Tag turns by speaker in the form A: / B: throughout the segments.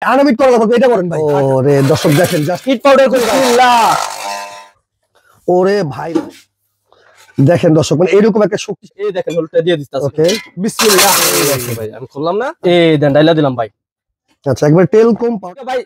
A: আনামিট করা লাগবে এটা করেন ভাই। ওরে দর্শক দেখেন জাস্ট হিট পাউডার করে বিসমিল্লাহ। ওরে ভাই দেখেন দর্শক মানে এরকম একটা শক্তি।
B: এই দেখেন হলুদটা দিয়ে দিতেছি।
A: ওকে
B: বিসমিল্লাহ। ভাই আমি খুললাম না, এই দেন ডাইলা দিলাম ভাই।
A: আচ্ছা একবার তেল কম পাউডার
B: ভাই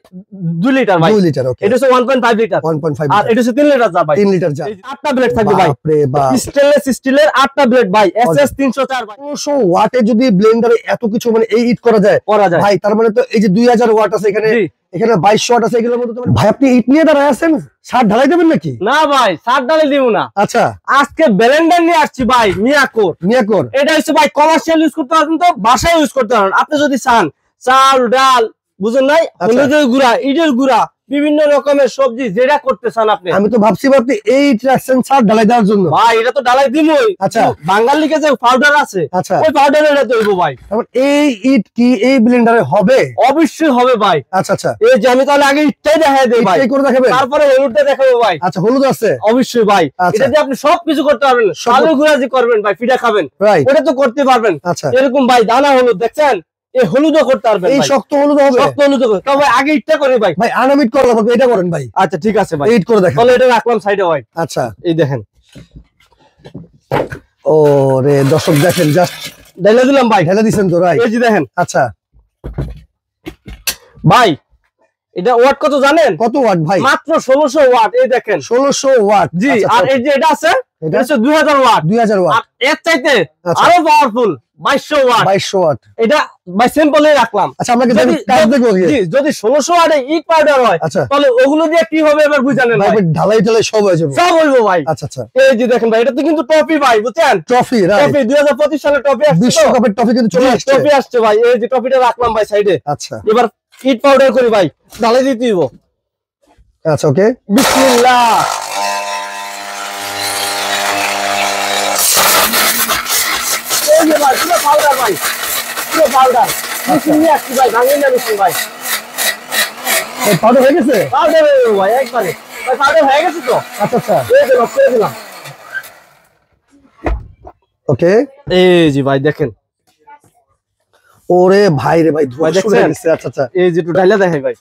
B: 2 লিটার ভাই।
A: 2 লিটার ওকে।
B: এটা হচ্ছে 1.5 লিটার
A: 1.5
B: আর এটা হচ্ছে 3 লিটার যা ভাই।
A: 3 লিটার যা।
B: 8টা ব্লেড থাকবে ভাই।
A: বাপ রে বাপ।
B: স্টেনলেস স্টিলের 8টা ব্লেড ভাই। এসএস 304 ভাই।
A: 100 ওয়াটে যদি ব্লেন্ডারে এত কিছু মানে এই হিট করা যায় ভাই, তার মানে তো এই যে 2000 ওয়াট আছে এখানে, এখানে 2200 ওয়াট আছে, এগুলোর মধ্যে ভাই আপনি ইট নিয়ে দাঁড়ায় আছেন, সার ঢালাই দেবেন নাকি?
B: না ভাই সার ঢালাই দিব না।
A: আচ্ছা
B: আজকে ব্লেন্ডার নিয়ে আসছি ভাই, মিয়াকোর। এটা হচ্ছে ভাই কমার্শিয়াল ইউজ করতে পারবেন, তো বাসায় ইউজ করতে পারবেন। আপনি যদি চান চাল ডাল বুঝেন নাই, হলুদের গুঁড়া, ইটের গুঁড়া, বিভিন্ন রকমের সবজি যেটা করতে চান আপনি।
A: আমি তো ভাবছি আপনি এই ট্রাকশন সার ঢালাই দেওয়ার জন্য।
B: ভাই এটা তো ঢালাই দিমই।
A: আচ্ছা
B: বাঙালিকে যে পাউডার আছে
A: আচ্ছা
B: ওই পাউডার এটা তো হইবো ভাই।
A: এই ইট কি এই ব্লেন্ডারে হবে?
B: অবশ্যই হবে ভাই।
A: আচ্ছা আচ্ছা
B: এই যে আমি তাহলে আগে ইটটাই দেখাই দেই ভাই,
A: ইটটাই করে দেখাবেন,
B: তারপরে হলুদটা দেখাবো ভাই।
A: আচ্ছা হলুদ আছে
B: অবশ্যই ভাই। এটা দিয়ে আপনি সবকিছু করতে পারবেন, আলু গুঁড়া যে করবেন ভাই, পিঠা খাবেন ওটা তো করতে পারবেন।
A: আচ্ছা
B: এরকম ভাই দানা হলুদ দেখছেন, এই হলুদও করতে পারবেন।
A: এই শক্ত হলুদ হবে?
B: শক্ত হলুদ হবে। তবে আগে ইটটা করে ভাই।
A: ভাই আনামিট করা লাগবে এটা করেন ভাই।
B: আচ্ছা ঠিক আছে ভাই,
A: ইট করে দেখেন।
B: তাহলে এটা রাখলাম সাইডে ভাই।
A: আচ্ছা
B: এই দেখেন,
A: ওরে দর্শক দেখেন জাস্ট
B: ঢেলে দিলাম ভাই।
A: ঢেলে দিবেন তো ভাই?
B: এই যে দেখেন।
A: আচ্ছা
B: ভাই এটা ওয়াট কত জানেন?
A: কত ওয়াট ভাই?
B: মাত্র 1600 ওয়াট। এই দেখেন
A: 1600 ওয়াট।
B: জি। আর এই যে এটা আছে এটা হচ্ছে 2000 ওয়াট।
A: 2000 ওয়াট।
B: আর এর চাইতে আরো পাওয়ারফুল 2200 ওয়াট।
A: 2200 ওয়াট।
B: এটা বাই সিম্পলি রাখলাম।
A: আচ্ছা আমরা কাজ দেখব।
B: জি, যদি 1600 ওয়াটে ইট পাউডার হয় তাহলে ওগুলো দিয়ে কি হবে এবার বুঝানেন ভাই?
A: ঢালাই ঢালাই সব হয়ে যাবে,
B: সব হইবো ভাই।
A: আচ্ছা আচ্ছা
B: এই যে দেখেন ভাই, এটা তো কিন্তু টপি ভাই, বুঝছেন?
A: ট্রফি
B: টপি 2025 সালে টপি আসছে,
A: বিশ্বকাপের টপি কিন্তু চলে আসছে।
B: টপি আসছে ভাই। এই যে টপিটা রাখলাম ভাই সাইডে।
A: আচ্ছা
B: এবার ইট পাউডার করি ভাই, ঢালাই দিতে দিব।
A: আচ্ছা ওকে
B: বিসমিল্লাহ। এই যে ভাই পুরো পাউডার ভাই, পুরো পাউডার। মেশিন নিয়ে আসছি ভাই, ভাঙিয়ে না মেশিন ভাই।
A: পাউডার হয়ে গেছে?
B: পাউডার হয়ে গেছে ভাই একবারে। ভাই পাউডার হয়ে গেছে তো।
A: আচ্ছা আচ্ছা
B: এই যে লক করে দিলাম।
A: ওকে
B: এই যে ভাই দেখেন।
A: ওরে ভাই রে ভাই
B: ভাই দেখছেন?
A: আচ্ছা আচ্ছা
B: এই যে একটু ঢাইলা দেখাই ভাই।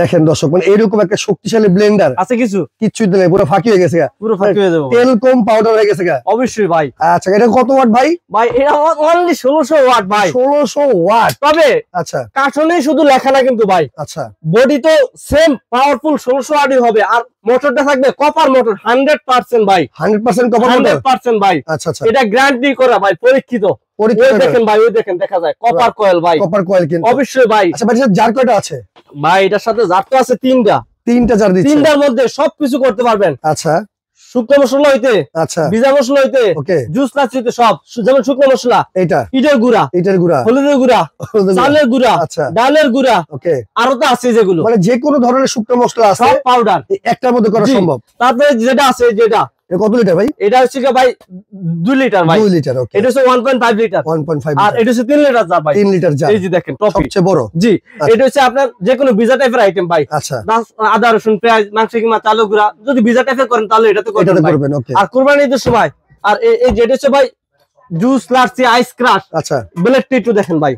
A: দেখেন দর্শক মানে এরকম একটা শক্তিশালী ব্লেন্ডার
B: আছে কিছু
A: কিচ্ছুই নেই, পুরো ফাঁকি হয়ে গেছে,
B: পুরো ফাঁকি হয়ে যাবে।
A: তেল কম পাউডার হয়ে গেছে।
B: অবশ্যই ভাই।
A: আচ্ছা এটা কত ওয়াট ভাই?
B: ভাই এটা অনলি 1600 ওয়াট ভাই।
A: 1600 ওয়াট।
B: তবে
A: আচ্ছা
B: কার্টনে শুধু লেখা না কিন্তু ভাই,
A: আচ্ছা
B: বডি তো সেম পাওয়ারফুল 1600 ওয়াটই হবে। আর মোটরটা থাকবে কপার মোটর 100% ভাই।
A: 100% কপার মোটর?
B: 100% ভাই।
A: আচ্ছা আচ্ছা
B: এটা গ্যারান্টি করা ভাই, পরীক্ষিত। ওই দেখেন ভাই, ওই দেখেন দেখা যায় কপার কয়েল ভাই।
A: কপার কয়েল কিন্তু
B: অবশ্যই ভাই।
A: আচ্ছা ভাই জার কয়টা আছে
B: ভাই? এটার সাথে জার তো আছে তিনটা
A: জার দিচ্ছেন।
B: তিনটার মধ্যে সবকিছু করতে পারবেন।
A: আচ্ছা
B: শুকনো মশলা হইতে,
A: আচ্ছা
B: ভিজা মশলা হইতে,
A: ওকে
B: জুস নাচ হইতে সব। যেমন শুকনো মশলা,
A: এইটা
B: ইটের গুঁড়া, হলুদের গুঁড়া, চালের গুঁড়া,
A: আচ্ছা
B: ডালের গুঁড়া,
A: ওকে
B: আরো তো আছে যেগুলো,
A: মানে যে কোনো ধরনের শুকনো মশলা আছে
B: সব পাউডার
A: একটার মধ্যে করা সম্ভব।
B: তারপরে যেটা আছে যেটা
A: কত লিটার ভাই?
B: এটা হচ্ছে ভাই 2 লিটার ভাই।
A: 2 লিটার ওকে।
B: এটা হচ্ছে 1.5 লিটার
A: 1.5
B: আর এটা হচ্ছে 3 লিটার যা ভাই।
A: 3 লিটার যা।
B: এই যে দেখেন টপি
A: সবচেয়ে বড়।
B: জি। এটা হচ্ছে আপনার যে কোনো ভিজা টাইপের আইটেম ভাই।
A: আচ্ছা
B: আদা রসুন পেঁয়াজ মাংস কিংবা চালের গুঁড়া যদি ভিজা টাইপের করেন তাহলে এটাতে করবেন ওকে। আর কুরবানির ঈদের সময় আর এই যেটা হচ্ছে ভাই জুস লার্সি আইস ক্রাশ।
A: আচ্ছা
B: ব্লেডটা একটু দেখেন ভাই।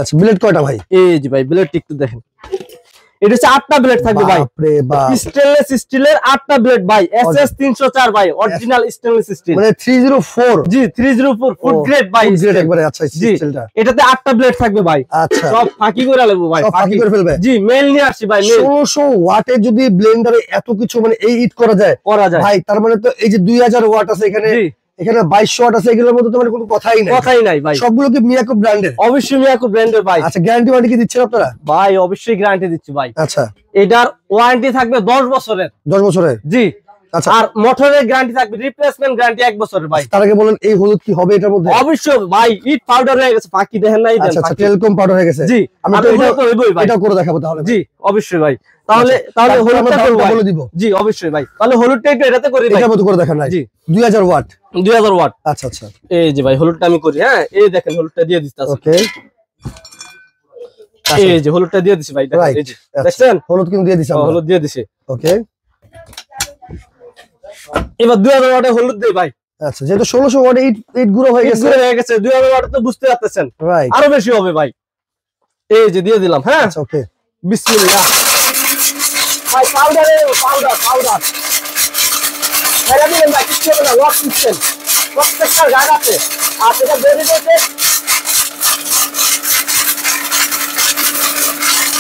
A: আচ্ছা ব্লেড কয়টা ভাই?
B: এই যে ভাই ব্লেডটা একটু দেখেন। এটা হচ্ছে 8টা ব্লেড থাকবে ভাই।
A: বাপ রে বাপ।
B: স্টেনলেস স্টিলের 8টা ব্লেড ভাই। এসএস 304 ভাই, অরিজিনাল স্টেনলেস স্টিল।
A: মানে 304?
B: জি 304 ফুড গ্রেড ভাই।
A: ফুড গ্রেড একবারে। আচ্ছা স্টিলটা
B: এটাতে 8টা ব্লেড থাকবে ভাই।
A: আচ্ছা
B: সব ফাঁকি করে নেব ভাই,
A: সব ফাঁকি করে ফেলবে।
B: জি মেল নিয়ে আসি ভাই।
A: 1600 ওয়াটে যদি ব্লেন্ডারে এত কিছু মানে এই হিট করা যায় ভাই, তার মানে তো এই যে 2000 ওয়াট আছে এখানে, এখানে 2200 ওয়াট আছে, এগুলোর মধ্যে তো মানে কোনো কথাই নাই ভাই। সবগুলো কি মিয়াকো ব্র্যান্ডের?
B: অবশ্যই মিয়াকো ব্র্যান্ডের ভাই।
A: আচ্ছা গ্যারান্টি ওয়ারেন্টি কি দিচ্ছেন আপনারা?
B: ভাই অবশ্যই গ্যারান্টি দিচ্ছি ভাই।
A: আচ্ছা
B: এটার ওয়ারেন্টি থাকবে 10 বছরের।
A: 10 বছরের?
B: জি।
A: আচ্ছা
B: আর মোটরের গ্যারান্টি থাকবে, রিপ্লেসমেন্ট গ্যারান্টি 1 বছরের ভাই।
A: তার আগে বলেন এই হলুদ কি হবে এটার মধ্যে?
B: অবশ্যই ভাই ইট পাউডার হয়ে গেছে, ফাঁকি দেখেন নাই?
A: আচ্ছা তেল কম পাউডার হয়ে গেছে।
B: জি
A: আমি তো এটা করে দেখাবো তাহলে।
B: জি অবশ্যই ভাই। তাহলে হলুদটা বলে দিব। জি অবশ্যই ভাই। তাহলে হলুদটা একটু এটাতে করি ভাই।
A: এটার মতো করে দেখান। জি 2000 ওয়াট।
B: 2000 ওয়াট।
A: আচ্ছা আচ্ছা
B: এই যে ভাই হলুদটা আমি করি। হ্যাঁ এই দেখেন হলুদটা দিয়ে দিতেছি।
A: ওকে
B: এই যে হলুদটা দিয়ে দিছি ভাই। দেখেন এই যে দেখছেন
A: হলুদ কিন্তু দিয়ে দিছি।
B: হলুদ দিয়ে দিছি।
A: ওকে
B: এবার 2000 ওয়াটে হলুদ দেই ভাই।
A: আচ্ছা যেহেতু 1600 ওয়াটে ইট গুঁড়ো হয়ে গেছে
B: 2000 ওয়াটে তো বুঝতে পারতেছেন আরো বেশি হবে ভাই। এই যে দিয়ে দিলাম। হ্যাঁ
A: ওকে,
B: বিসমিল্লাহ। ভাই পাউডার মেরা দিলেন ভাই, কিছু হবে না, লক সিস্টেম প্রত্যেকটার গার্ড আছে। আর এটা বেরিয়ে দিয়েছে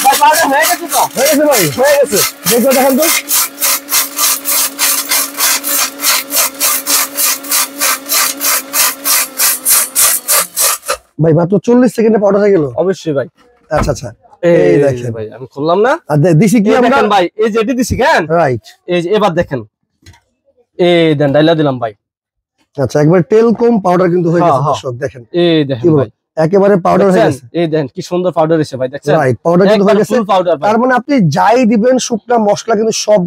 B: ভাই, পাউডার হয়ে গেছে তো?
A: হয়ে গেছে ভাই,
B: হয়ে গেছে।
A: দেখো দেখেন তো। ভাই মাত্র 40 সেকেন্ডে পাউডার হয়ে গেল।
B: অবশ্যই ভাই।
A: আচ্ছা আচ্ছা,
B: এই দেখেন ভাই, আমি খুললাম না,
A: আর দিছি কি আমরা
B: ভাই, এই যে এটি দিছি কেন,
A: রাইট।
B: এই যে এবার দেখেন, এই দেন ডাইলা দিলাম ভাই।
A: আচ্ছা, একবার তেল কম পাউডার কিন্তু হয়ে গেছে দর্শক, দেখেন
B: এই দেখেন ভাই,
A: একেবারে পাউডার হয়ে গেছে।
B: এই দেখেন কি সুন্দর পাউডার এসে ভাই, দেখছেন?
A: রাইট, পাউডার কিন্তু হয়ে গেছে।
B: ফুল পাউডার ভাই।
A: তার মানে আপনি যাই দিবেন শুকনা মশলা কিন্তু সব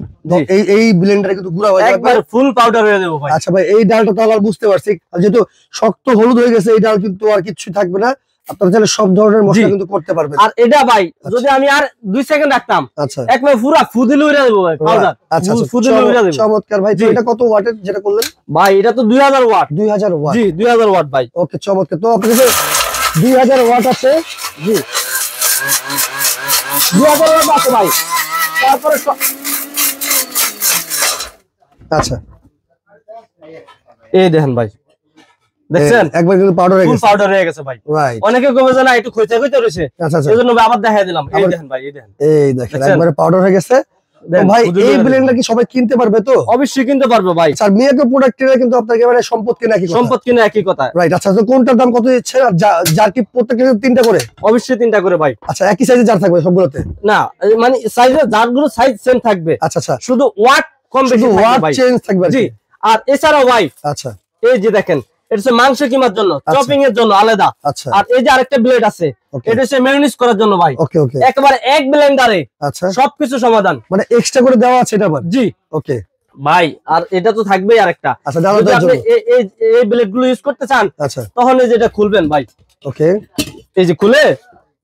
A: এই ব্লেন্ডারে কিন্তু গুঁড়া হয়ে যাবে,
B: একবার ফুল পাউডার হয়ে যাবে ভাই।
A: আচ্ছা ভাই, এই ডালটা তো আর বুঝতে পারছি, আর যেহেতু শক্ত হলুদ হয়ে গেছে এই ডাল কিন্তু আর কিছু থাকবে না, আপনারা চাইলে সব ধরনের মশলা কিন্তু করতে পারবেন।
B: আর এটা ভাই যদি আমি আর 2 সেকেন্ড রাখতাম,
A: আচ্ছা
B: একবার পুরো ফুদিলে উড়ে দেব ভাই পাউডার।
A: আচ্ছা
B: ফুদিলে উড়ে দেব।
A: চমৎকার ভাই। এটা কত ওয়াটের যেটা করলেন
B: ভাই? এটা তো 2000 ওয়াট।
A: 2000 ওয়াট?
B: জি 2000 ওয়াট ভাই।
A: ওকে, চমৎকার। তো আপনার কাছে 2000 ওয়াট আছে?
B: জি 2000 ওয়াট আছে ভাই। তারপরে
A: আচ্ছা,
B: এই দেখেন ভাই, দেখছেন
A: একবার কিন্তু পাউডার হয়ে গেছে।
B: ফুল পাউডার হয়ে গেছে ভাই।
A: রাইট,
B: অনেকে কবে জানা একটু খইচা রয়েছে,
A: আচ্ছা আচ্ছা,
B: এজন্য আবার দেখাই দিলাম। এই দেখেন ভাই, এই দেখেন,
A: এই দেখেন একবারে পাউডার হয়ে গেছে। ভাই এই ব্লেন্ডার কি সবাই কিনতে পারবে তো?
B: অবশ্যই কিনতে পারবে ভাই।
A: স্যার মিয়াকো প্রোডাক্ট কিনা কিন্তু আপনাকে মানে সম্পদ কিনা একই কথা।
B: সম্পদ কিনা একই কথা।
A: রাইট। আচ্ছা, তো কোনটার দাম কত দিচ্ছে? আর যার কি প্রত্যেকটা 3টা করে?
B: অবশ্যই 3টা করে ভাই।
A: আচ্ছা, একই সাইজে জার থাকবে সবগুলোতে?
B: না, মানে সাইজে জারগুলো সাইজ সেম থাকবে।
A: আচ্ছা আচ্ছা,
B: শুধু ওয়াট কম বেশি থাকবে ভাই,
A: চেঞ্জ থাকবে।
B: জি। আর এছাড়াও ভাই,
A: আচ্ছা,
B: এই যে দেখেন, এটা হচ্ছে মাংস কিমার জন্য, চপিং এর জন্য আলাদা।
A: আচ্ছা,
B: আর এই যে আরেকটা ব্লেড আছে, এটা হচ্ছে ম্যারিনেজ করার জন্য ভাই।
A: ওকে ওকে,
B: একেবারে এক ব্লেন্ডারে
A: আচ্ছা
B: সবকিছু সমাধান,
A: মানে এক্সট্রা করে দেওয়া আছে এটা আবার?
B: জি
A: ওকে
B: ভাই। আর এটা তো থাকবেই আরেকটা।
A: আচ্ছা,
B: যদি আপনি এই ব্লেড গুলো ইউজ করতে চান,
A: আচ্ছা,
B: তখন এই যেটা খুলবেন ভাই,
A: ওকে,
B: এই যে খুলে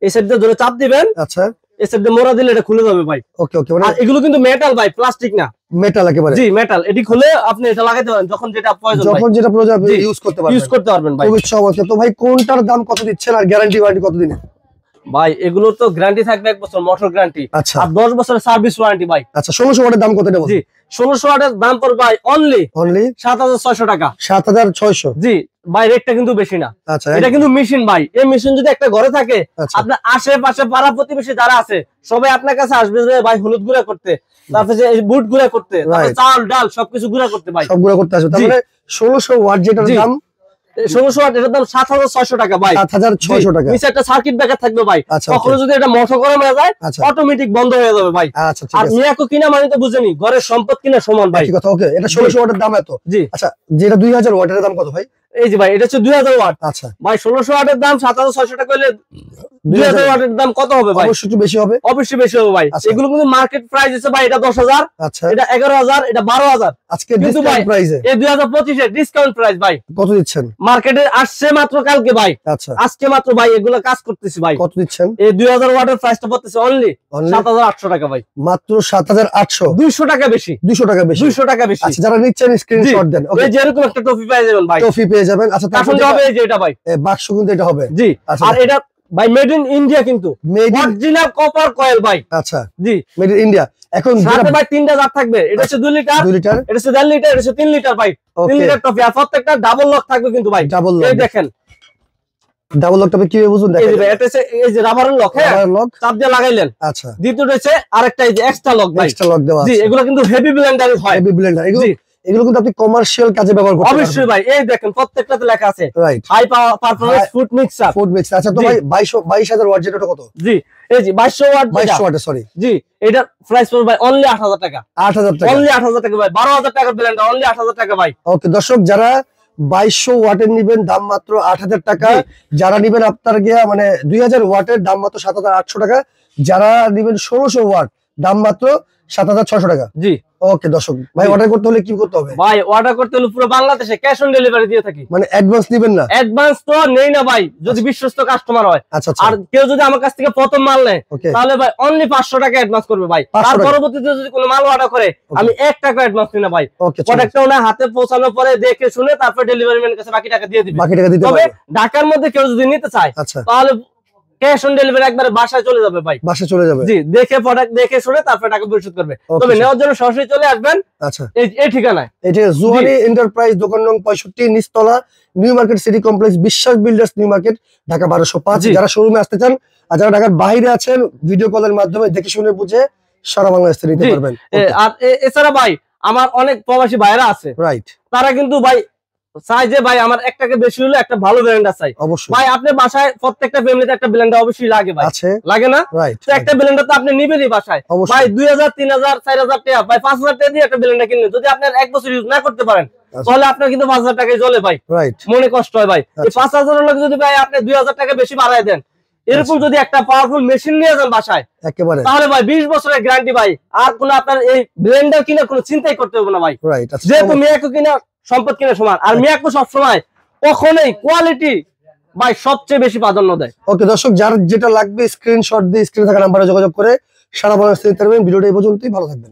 B: এই সাইড দিয়ে ধরে চাপ দিবেন,
A: আচ্ছা,
B: এই সাইড দিয়ে মোড়া দিলে এটা খুলে যাবে ভাই।
A: ওকে ওকে, মানে
B: আর এগুলো কিন্তু মেটাল ভাই, প্লাস্টিক না,
A: মেটাল একেবারে?
B: জি মেটাল। এটি খুলে আপনি এটা লাগাতে পারেন যখন যেটা প্রয়োজন,
A: যখন যেটা প্রয়োজন ইউজ করতে পারবেন
B: ভাই।
A: খুবই চমৎকার। তো ভাই কোনটার দাম কত দিচ্ছেন আর গ্যারান্টি ওয়ারেন্টি কত দিনের?
B: ভাই এগুলো তো গ্যারান্টি থাকবে 1 বছর মোটর গ্যারান্টি,
A: আচ্ছা,
B: আর 10 বছরের সার্ভিস ওয়ারেন্টি ভাই।
A: আচ্ছা, 1600 ওয়াটের দাম কত এটা?
B: জি 1600 ওয়াটের দাম পড়বে ভাই অনলি 7600 টাকা।
A: 7600?
B: জি ভাই, রেটটা কিন্তু বেশি না।
A: আচ্ছা,
B: এটা কিন্তু মেশিন ভাই। এই মেশিন যদি একটা ঘরে থাকে,
A: আচ্ছা,
B: আপনার আশেপাশে পাড়া প্রতিবেশী যারা আছে সবাই আপনার কাছে আসবে যে ভাই হলুদ গুঁড়া করতে, তারপরে যে বুট গুঁড়া করতে, তারপরে চাল ডাল সবকিছু গুঁড়া করতে ভাই,
A: সব গুঁড়া করতে আসবে। তার মানে 1600 ওয়াট যেটার দাম
B: 1600 ওয়াট, এটার দাম 7600 টাকা ভাই।
A: 7600 টাকা।
B: নিচে একটা সার্কিট ব্রেকার থাকবে ভাই,
A: আচ্ছা,
B: কখনো যদি এটা মোটর গরম হয়ে যায়
A: আচ্ছা,
B: অটোমেটিক বন্ধ হয়ে যাবে ভাই।
A: আচ্ছা, ঠিক
B: আর
A: আছে।
B: মিয়াকো কিনা মানে তো বুঝেনি ঘরের সম্পদ কিনা সমান ভাই।
A: ঠিক কথা। ওকে, এটা 1600 ওয়াটের দাম এত?
B: জি।
A: আচ্ছা, যেটা 2000 ওয়াটের দাম কত ভাই?
B: এই যে ভাই, এটা হচ্ছে 2000 ওয়াট।
A: আচ্ছা
B: ভাই 1600 ওয়াটের দাম 7600 টাকা হলে 2000 ওয়াটের দাম কত হবে ভাই?
A: অবশ্যই একটু বেশি হবে।
B: অবশ্যই বেশি হবে ভাই।
A: আচ্ছা।
B: এগুলো কিন্তু মার্কেট প্রাইস আছে ভাই, এটা 10000,
A: আচ্ছা,
B: এটা 11000, এটা 12000।
A: আজকে ডিসকাউন্ট প্রাইসে
B: এই 2025 এর ডিসকাউন্ট প্রাইস ভাই।
A: কত দিচ্ছেন?
B: মার্কেটে আসছে মাত্র কালকে ভাই,
A: আচ্ছা,
B: আজকে মাত্র ভাই এগুলো কাজ করতেছি ভাই।
A: কত দিচ্ছেন?
B: এই 2000 ওয়াটের প্রাইসটা পড়তেছে অনলি 7800 টাকা ভাই।
A: মাত্র 7800?
B: 200 টাকা বেশি,
A: 200 টাকা বেশি।
B: 200 টাকা বেশি।
A: আচ্ছা, যারা নিচ্ছেন স্ক্রিনশট দেন। ওকে,
B: এই যে এরকম একটা টফি পেয়ে যাবেন ভাই,
A: টফি পেয়ে যাবেন। আচ্ছা,
B: এখন হবে এই যে এটা ভাই,
A: বাক্স কিন্তু এটা হবে।
B: জি।
A: আচ্ছা,
B: আর এটা ভাই মেড ইন ইন্ডিয়া, কিন্তু অরিজিনাল কপার কয়েল ভাই।
A: আচ্ছা,
B: জি
A: মেড ইন ইন্ডিয়া। এখন
B: সাথে ভাই 3টা জার থাকবে, এটা হচ্ছে 2 লিটার,
A: 2 লিটার,
B: এটা হচ্ছে 1.5 লিটার, এটা হচ্ছে 3 লিটার ভাই। 3 লিটার টফি। আর প্রত্যেকটা ডাবল লক থাকবে কিন্তু ভাই,
A: ডাবল লক।
B: এই দেখেন
A: ডাবল লকটা কি বুঝুন?
B: এই
A: দেখেন
B: যে এটা হচ্ছে এই যে রাবারের লক, হ্যাঁ
A: লক
B: চাপ দিয়ে লাগাইলেন।
A: আচ্ছা,
B: দ্বিতীয়টা হচ্ছে আরেকটা এই যে এক্সট্রা লক ভাই,
A: এক্সট্রা লক দেওয়া আছে।
B: জি এগুলো কিন্তু হেভি ব্লেন্ডারে হয়,
A: হেভি ব্লেন্ডার।
B: জি
A: এগুলো কিন্তু আপনি কমার্শিয়াল কাজে ব্যবহার করতে পারবেন।
B: অবশ্যই ভাই। এই দেখেন প্রত্যেকটাতে লেখা আছে
A: right,
B: high performance food mixer.
A: Food mix. আচ্ছা, তো ভাই 22000 ওয়াট যেটা কত?
B: জি এই যে 2200 ওয়াট,
A: 2200 ওয়াট, সরি
B: জি এটার প্রাইস পড়বে ভাই অনলি 8000 টাকা।
A: 8000 টাকা?
B: অনলি 8000 টাকা ভাই। 12000 টাকার ব্লেন্ডার অনলি 8000 টাকা ভাই।
A: ওকে দর্শক, যারা 2200 ওয়াটের নিবেন দাম মাত্র 8000 টাকা। যারা নিবেন আপনার গিয়া মানে 2000 ওয়াটের দাম মাত্র 7800 টাকা। যারা নিবেন 1600 ওয়াট দাম মাত্র 7600 টাকা।
B: জি
A: ওকে দর্শক, ভাই অর্ডার করতে হলে কি করতে হবে?
B: ভাই অর্ডার করতে হলে পুরো বাংলাদেশে ক্যাশ অন ডেলিভারি দিয়ে থাকি।
A: মানে অ্যাডভান্স নিবেন না?
B: অ্যাডভান্স তো নেই না ভাই, যদি বিশ্বস্ত কাস্টমার হয়।
A: আচ্ছা আচ্ছা,
B: আর কেউ যদি আমার কাছ থেকে প্রথম মাল নেয় তাহলে ভাই অনলি 500 টাকা অ্যাডভান্স করবে ভাই। তার পরবর্তীতে যদি কোনো মাল অর্ডার করে আমি 1 টাকা অ্যাডভান্স নিই না ভাই। প্রোডাক্টটা ওনার হাতে পৌঁছানোর পরে দেখে শুনে তারপর ডেলিভারি ম্যানের কাছে বাকি টাকা দিয়ে দিবে।
A: বাকি টাকা দিতে
B: তবে
A: পারবে।
B: ঢাকার মধ্যে কেউ যদি নিতে চায় তাহলে ক্যাশ অন ডেলিভারি একবারে বাসায় চলে যাবে ভাই।
A: বাসায় চলে যাবে।
B: জি, দেখে প্রোডাক্ট দেখে শুনে তারপরে টাকা পরিশোধ করবে। তবে নেওয়ার জন্য সরাসরি চলে আসবেন।
A: আচ্ছা,
B: এই ঠিকানায়।
A: এটা জুহানি এন্টারপ্রাইজ, দোকান নং 65, নিচতলা, নিউ মার্কেট সিটি কমপ্লেক্স, বিশ্বাস বিল্ডার্স, নিউ মার্কেট, ঢাকা 1205। যারা শোরুমে আসতে চান আর যারা ঢাকার বাইরে আছেন, ভিডিও কলের মাধ্যমে দেখে শুনে বুঝে সারা বাংলাদেশে নিতে পারবেন।
B: আর এছাড়া ভাই আমার অনেক প্রবাসী ভাইরা আছে,
A: রাইট,
B: তারা কিন্তু ভাই চাই যে ভাই আমার একটাকে বেশি হলে একটা ভালো ব্লেন্ডার চাই।
A: অবশ্যই
B: ভাই আপনার বাসায় প্রত্যেকটা ফ্যামিলিতে একটা ব্লেন্ডার অবশ্যই লাগে ভাই,
A: আছে,
B: লাগে না?
A: রাইট,
B: তো একটা ব্লেন্ডার তো আপনি নিবেনই বাসায় ভাই। 2000 3000 4000 টাকা ভাই 5000 টাকা দিয়ে একটা ব্লেন্ডার কিনলেন, যদি আপনার 1 বছর ইউজ না করতে পারেন তাহলে আপনার কিন্তু 5000 টাকায় চলে ভাই।
A: রাইট,
B: মনে কষ্ট হয় ভাই। এই 5000 এর লোক যদি ভাই আপনি 2000 টাকা বেশি বাড়ায় দেন, এরকম যদি একটা পাওয়ারফুল মেশিন নিয়ে যান বাসায়
A: একেবারে,
B: তাহলে ভাই 20 বছরের গ্যারান্টি ভাই। আর কোনো আপনার এই ব্লেন্ডার কিনার কোনো চিন্তাই করতে হবে না ভাই।
A: রাইট,
B: যেহেতু মিয়াকো কিনা সম্পদ কিনা সমান, আর মিয়াকো সবসময় কখনোই কোয়ালিটি ভাই সবচেয়ে বেশি প্রাধান্য দেয়।
A: ওকে দর্শক, যার যেটা লাগবে স্ক্রিনশট দিয়ে স্ক্রিনে থাকা নাম্বারে যোগাযোগ করে সারা বাংলাদেশে নিতে পারবেন। ভিডিওটা এই পর্যন্তই, ভালো থাকবেন।